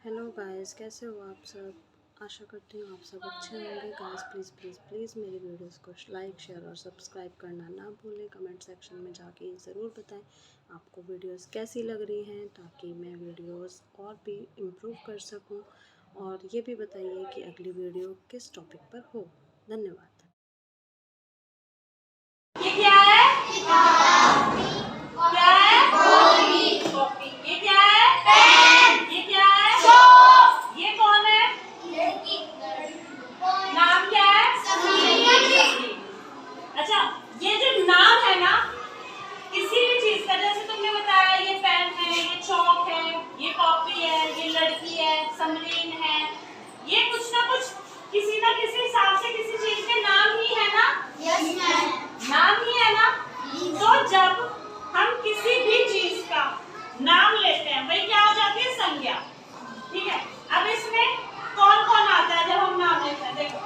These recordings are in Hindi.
हेलो गाइस, कैसे हो आप सब। आशा करती हूँ आप सब अच्छे होंगे। गाइस प्लीज़ प्लीज़ प्लीज़ मेरी वीडियोस को लाइक शेयर और सब्सक्राइब करना ना भूलें। कमेंट सेक्शन में जाके ज़रूर बताएं आपको वीडियोस कैसी लग रही हैं, ताकि मैं वीडियोस और भी इम्प्रूव कर सकूं। और ये भी बताइए कि अगली वीडियो किस टॉपिक पर हो। धन्यवाद। ये क्या है? क्या है? कॉपी। ये क्या है? पेन। ये क्या है? चॉक। ये कौन है? लड़की। नाम क्या है? समरी। अच्छा, ये जो नाम है ना, किसी भी चीज का, जैसे तुमने बताया ये पेन है, ये चॉक है, ये कॉपी है, ये लड़की है, समरीन है, ये कुछ ना कुछ किसी ना किसी हिसाब से किसी चीज के नाम ही है ना? Yes ma'am. नाम ही है ना? तो जब हम किसी भी चीज का नाम लेते हैं, भाई क्या हो जाती है? संज्ञा। ठीक है, अब इसमें कौन कौन आता है जब हम नाम लेते हैं? देखो,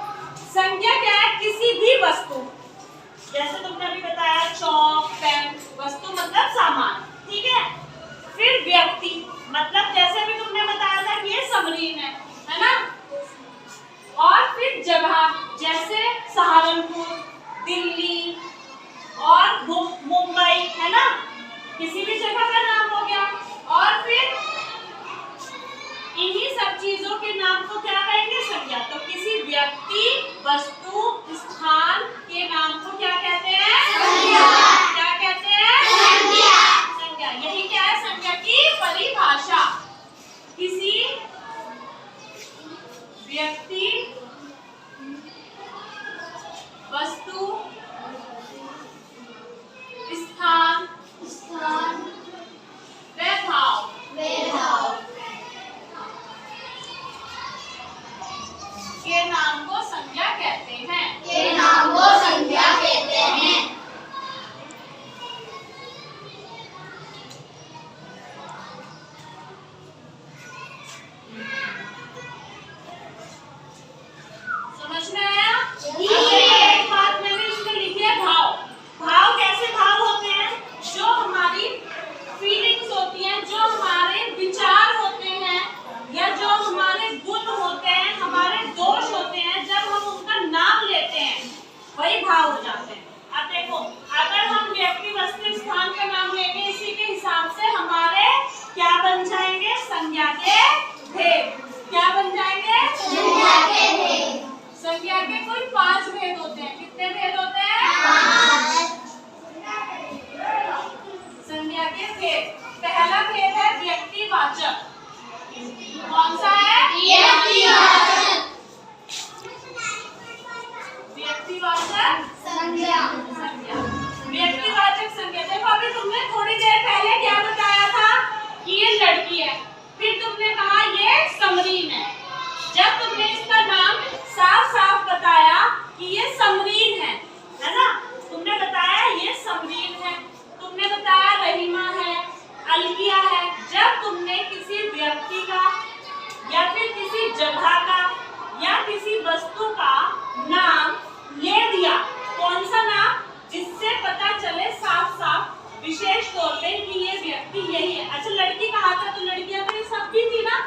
संज्ञा क्या है? किसी भी वस्तु, जैसे तुमने अभी बताया चौक, पेन, वस्तु मतलब सामान। ठीक है, फिर व्यक्ति, मतलब जैसे अभी तुमने बताया था कि ये समरीन है ना? और फिर जगह, जैसे सहारनपुर, दिल्ली और मुंबई, है ना? किसी भी जगह का नाम हो गया। और फिर इन्हीं सब चीजों के नाम को क्या कहेंगे? संज्ञा। तो किसी व्यक्ति, वस्तु, स्थान के नाम को क्या कहते हैं? संज्ञा। क्या कहते हैं? संज्ञा। संज्ञा। यही क्या है संज्ञा की परिभाषा। किसी व्यक्ति, वस्तु, स्थान व भाव के नाम को संज्ञा कहते हैं। समझ में आया? एक बात मैंने इसमें लिखी है, भाव। भाव कैसे भाव होते हैं? जो हमारी फीलिंग्स होती हैं, जो हमारे विचार होते हैं, या जो हमारे गुण होते हैं, हमारे दोष होते हैं, जब हम उनका नाम लेते हैं वही भाव हो जाते हैं। अब देखो, अगर हम व्यक्ति, वस्तु, स्थान का नाम लेंगे, इसी के हिसाब से हमारे क्या बन जाएंगे? संज्ञा के भेद। क्या बन जाएंगे? संज्ञा के भेद। संज्ञा के कुल 5 भेद होते हैं। कितने भेद होते हैं? 5। संज्ञा के भेद। पहला भेद है व्यक्तिवाचक। कौन सा है? व्यक्तिवाचक। व्यक्तिवाचक संज्ञा। व्यक्तिवाचक संज्ञा। देखो, अभी तुमने थोड़ी देर पहले क्या बताया था कि ये लड़की है, फिर तुमने कहा ये समरीन है। जब तुमने इसका नाम साफ साफ बताया कि ये समरीन है ना? तुमने बताया ये समरीन है, तुमने बताया रहीमा है, अलकिया है। जब तुमने किसी व्यक्ति का या फिर किसी जगह का या किसी वस्तु का नाम ले दिया, कौन सा नाम? जिससे पता चले साफ साफ विशेष तौर पे कि ये व्यक्ति यही है। अच्छा, लड़की कहा था तो लड़कियां तो ये सब भी थी ना?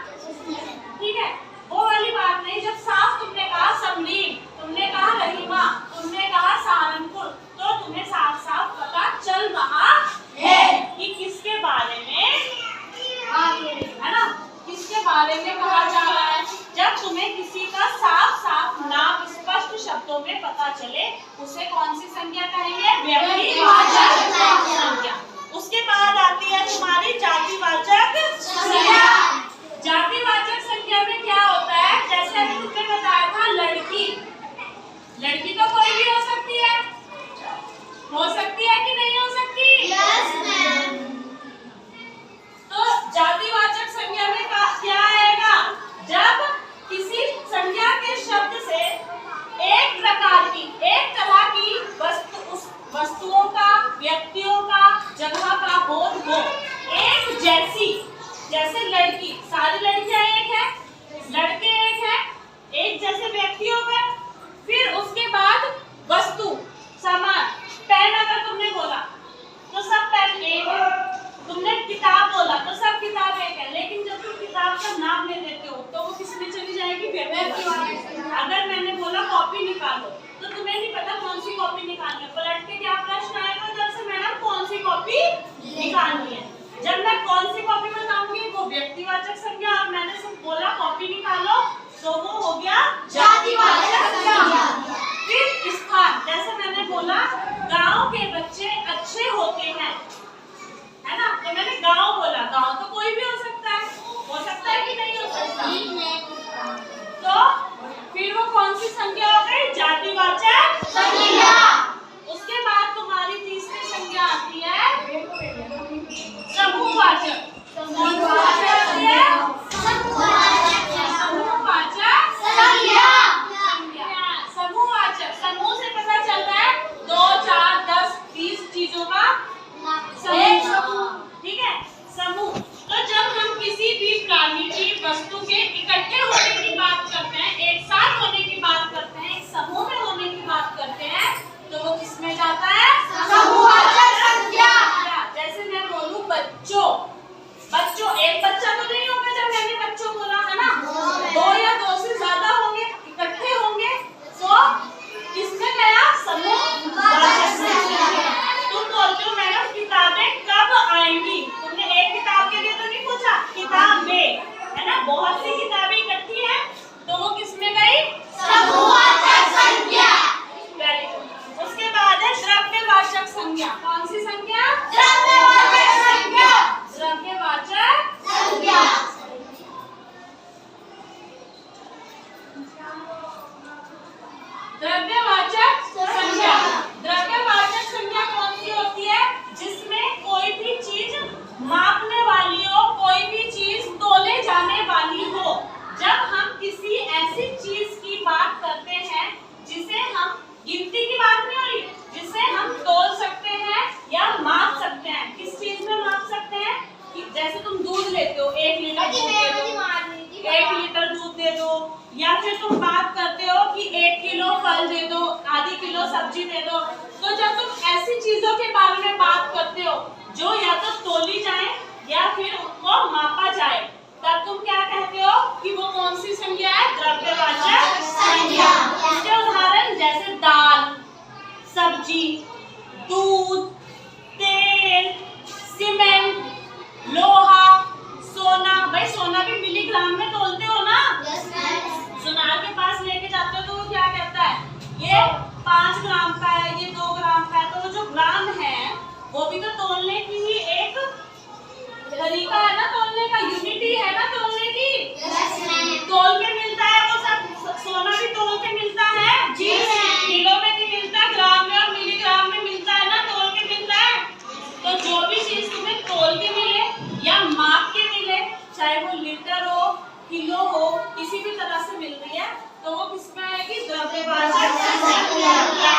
ठीक है, वो वाली बात नहीं। जब साफ तुमने कहा समरीन, तुमने कहा रहीमा, तुमने कहा सहारनपुर, तो तुम्हें साफ साफ पता चल रहा है कि किसके बारे में है ना? किसके बारे में कहा जा रहा है। जब तुम्हें किसी का साफ साफ नाम स्पष्ट शब्दों में पता चले, उसे कौन सी संज्ञा कहेंगे? व्यक्तिवाचक संज्ञा। उसके बाद आती है तुम्हारी जातिवाचक संज्ञा। जातिवाचक संज्ञा में क्या होता है? जैसे अभी तुमने बताया था लड़की। लड़की तो कोई भी हो सकती है कि नहीं हो सकती? Yes ma'am. तो जातिवाचक संज्ञा में क्या आएगा? जब किसी संज्ञा के शब्द से एक प्रकार की, एक तरह की वस्तुओं का, व्यक्तियों का, जगह का बोध हो, एक जैसी। जैसे लड़की, सारी लड़कियां एक है, लड़के एक है, एक जैसे व्यक्ति हो गए। फिर उसके बाद वस्तु, सामान, पेन अगर तुमने बोला तो सब पेन एक है, तुमने किताब बोला तो सब किताब एक है। लेकिन जब तुम किताब का नाम ले देते हो निकालनी है। जब मैं कौन सी कॉपी बताऊंगी वो व्यक्तिवाचक संज्ञा, और मैंने सिर्फ बोला कॉपी निकालो तो वो हो गया जातिवाचक संज्ञा। फिर स्थान, जैसे मैंने बोला गांव के बच्चे अच्छे होते हैं, है ना, तो मैंने गांव बोला, गांव तो कोई भी हो सकता है कि नहीं हो सकता, तो फिर वो कौन सी संज्ञा हो गई? जातिवाचक संज्ञा। उसके बाद तुम्हारी तीसरी संज्ञा आती है समूहवाचक। समूहवाचक संज्ञा। समूहवाचक, समूह से पता चलता है 2, 4, 10, 20 चीजों का समूह, ठीक है, समूह। तो जब हम किसी भी प्राणी की, वस्तु के इकट्ठे होने की बात करते हैं, एक साथ होने की बात करते हैं, एक समूह में होने की बात करते हैं, तो वो किसमें जाता है? समूहवाचक संज्ञा। जैसे मैं बोलूं बच्चों, बच्चों, एक बच्चा तो नहीं होगा जब मैंने बच्चों बोला, है ना, 2 या 2 से ज्यादा होंगे, इकट्ठे होंगे, तो किसमें गया? समूहवाचक संज्ञा। तुम बोलते हो मैडम किताबें कब आएंगी, तुमने एक किताब के लिए तो नहीं पूछा, किताबें, है ना, बहुत सी किताबें इकट्ठी हैं, तो वो किसमें गई? समूहवाचक संज्ञा। Very good. उसके बाद है द्रव्यवाचक संज्ञा। कौन सी संज्ञा? द्रव्यवाचक संज्ञा। द्रव्यवाचक संज्ञा। द्रव्यवाचक संज्ञा। द्रव्यवाचक संज्ञा कौन सी होती है? जिसमें कोई भी चीज मापने वाली हो, कोई भी चीज तोले जाने वाली हो। जब हम किसी ऐसी चीज की बात करते हैं जिसे हम, गिनती की बात नहीं हो रही, जिसे हम तोल सकते हैं या माप सकते हैं। किस चीज में माप सकते हैं? कि जैसे तुम दूध लेते हो, 1 लीटर दूध दे दो, 1 लीटर दूध दे दो, या फिर तुम बात करते हो कि 1 किलो फल दे दो, आधी किलो सब्जी दे दो। तो जब तुम ऐसी चीजों के बारे में बात करते हो जो या तो तोली जाए या फिर उनको मापा जाए, तब तुम क्या कहते हो कि वो कौन सी संज्ञा है? द्रव्यवाचक संज्ञा। इसके उदाहरण जैसे दाल, सब्जी, दूध, तेल, सीमेंट, लोहा, सोना। भाई सोना भी मिलीग्राम में तोलते हो ना? सुनार के पास लेके जाते हो तो वो क्या कहता है? ये 5 ग्राम का है, ये 2 ग्राम का है। तो वो जो ग्राम है वो भी तो तोलने की ही एक तरीका है ना, तोलने का यूनिटी है ना, तोलने की। तोल के मिलता है वो सब, सोना भी तोल के मिलता है जी, किलो में नहीं मिलता, ग्राम में और मिलीग्राम में मिलता है ना, तोल के मिलता है। तो जो भी चीज तुम्हें तोल के मिले या माप के मिले, चाहे वो लीटर हो, किलो हो, किसी भी तरह से मिल रही है, तो वो किसमें आएगी? द्रव्यवाचक संज्ञा।